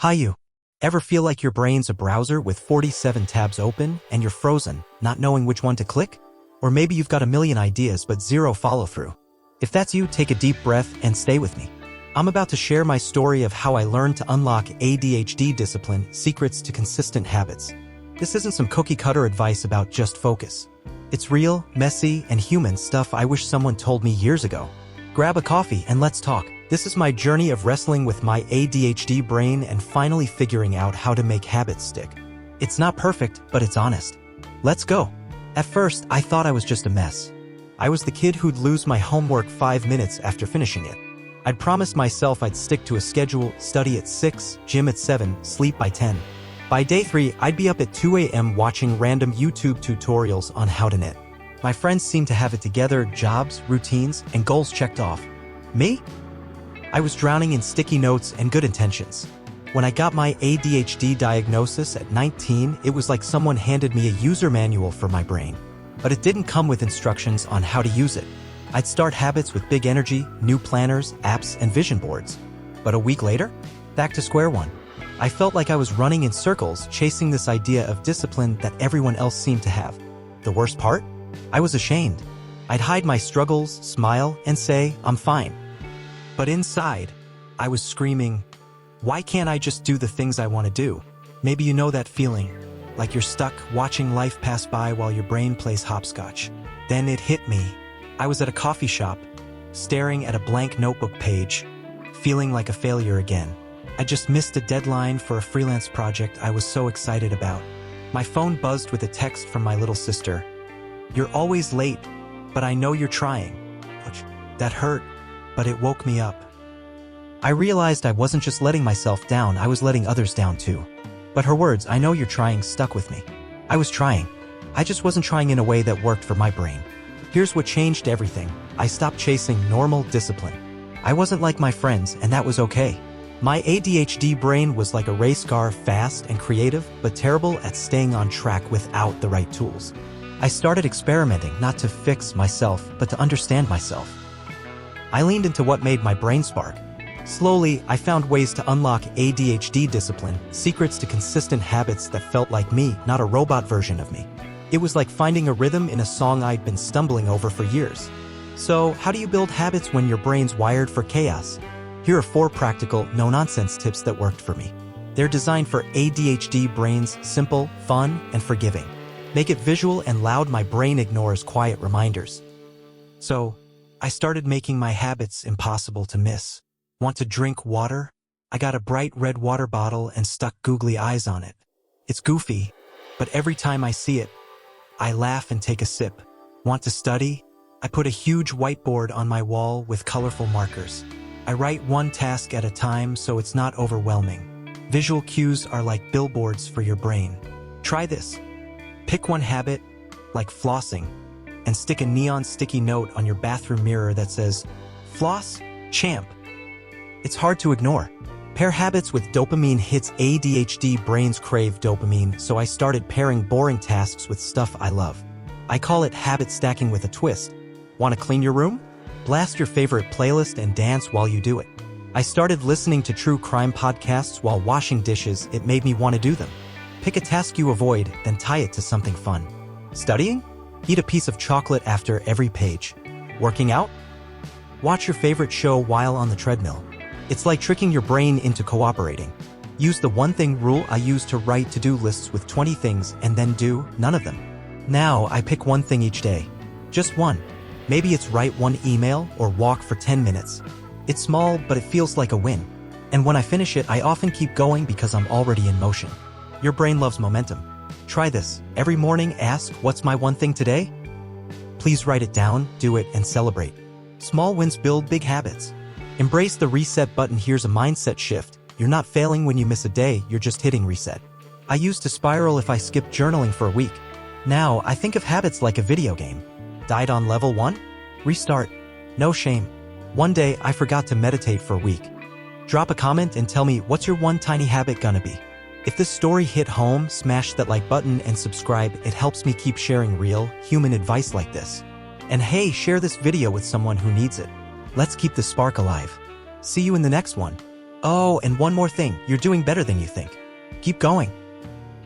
Hi you. Ever feel like your brain's a browser with 47 tabs open and you're frozen, not knowing which one to click? Or maybe you've got a million ideas but zero follow-through. If that's you, take a deep breath and stay with me. I'm about to share my story of how I learned to unlock ADHD discipline, secrets to consistent habits. This isn't some cookie-cutter advice about just focus. It's real, messy, and human stuff I wish someone told me years ago. Grab a coffee and let's talk. This is my journey of wrestling with my ADHD brain and finally figuring out how to make habits stick. It's not perfect, but it's honest. Let's go. At first, I thought I was just a mess. I was the kid who'd lose my homework 5 minutes after finishing it. I'd promised myself I'd stick to a schedule, study at 6, gym at 7, sleep by 10. By day 3, I'd be up at 2 a.m. watching random YouTube tutorials on how to knit. My friends seemed to have it together, jobs, routines, and goals checked off. Me? I was drowning in sticky notes and good intentions. When I got my ADHD diagnosis at 19, it was like someone handed me a user manual for my brain. But it didn't come with instructions on how to use it. I'd start habits with big energy, new planners, apps, and vision boards. But a week later, back to square one. I felt like I was running in circles, chasing this idea of discipline that everyone else seemed to have. The worst part? I was ashamed. I'd hide my struggles, smile, and say, I'm fine. But inside, I was screaming, why can't I just do the things I want to do? Maybe you know that feeling, like you're stuck watching life pass by while your brain plays hopscotch. Then it hit me. I was at a coffee shop, staring at a blank notebook page, feeling like a failure again. I just missed a deadline for a freelance project I was so excited about. My phone buzzed with a text from my little sister. You're always late, but I know you're trying. That hurt, but it woke me up. I realized I wasn't just letting myself down, I was letting others down too. But her words, I know you're trying, stuck with me. I was trying. I just wasn't trying in a way that worked for my brain. Here's what changed everything. I stopped chasing normal discipline. I wasn't like my friends, and that was okay. My ADHD brain was like a race car, fast and creative, but terrible at staying on track without the right tools. I started experimenting, not to fix myself, but to understand myself. I leaned into what made my brain spark. Slowly, I found ways to unlock ADHD discipline, secrets to consistent habits that felt like me, not a robot version of me. It was like finding a rhythm in a song I'd been stumbling over for years. So, how do you build habits when your brain's wired for chaos? Here are 4 practical, no-nonsense tips that worked for me. They're designed for ADHD brains, simple, fun, and forgiving. Make it visual and loud, my brain ignores quiet reminders. So, I started making my habits impossible to miss. Want to drink water? I got a bright red water bottle and stuck googly eyes on it. It's goofy, but every time I see it, I laugh and take a sip. Want to study? I put a huge whiteboard on my wall with colorful markers. I write one task at a time so it's not overwhelming. Visual cues are like billboards for your brain. Try this. Pick one habit, like flossing, and stick a neon sticky note on your bathroom mirror that says, Floss, champ. It's hard to ignore. Pair habits with dopamine hits. ADHD brains crave dopamine, so I started pairing boring tasks with stuff I love. I call it habit stacking with a twist. Want to clean your room? Blast your favorite playlist and dance while you do it. I started listening to true crime podcasts while washing dishes. It made me want to do them. Pick a task you avoid, then tie it to something fun. Studying? Eat a piece of chocolate after every page. Working out? Watch your favorite show while on the treadmill. It's like tricking your brain into cooperating. Use the one thing rule I use to write to-do lists with 20 things and then do none of them. Now I pick one thing each day. Just one. Maybe it's write one email or walk for 10 minutes. It's small, but it feels like a win. And when I finish it, I often keep going because I'm already in motion. Your brain loves momentum. Try this. Every morning ask, what's my one thing today? Please write it down, do it, and celebrate. Small wins build big habits. Embrace the reset button. Here's a mindset shift. You're not failing when you miss a day, you're just hitting reset. I used to spiral if I skipped journaling for a week. Now, I think of habits like a video game. Died on level 1? Restart. No shame. One day, I forgot to meditate for a week. Drop a comment and tell me, what's your one tiny habit gonna be? If this story hit home, smash that like button and subscribe. It helps me keep sharing real, human advice like this. And hey, share this video with someone who needs it. Let's keep the spark alive. See you in the next one. Oh, and one more thing, you're doing better than you think. Keep going.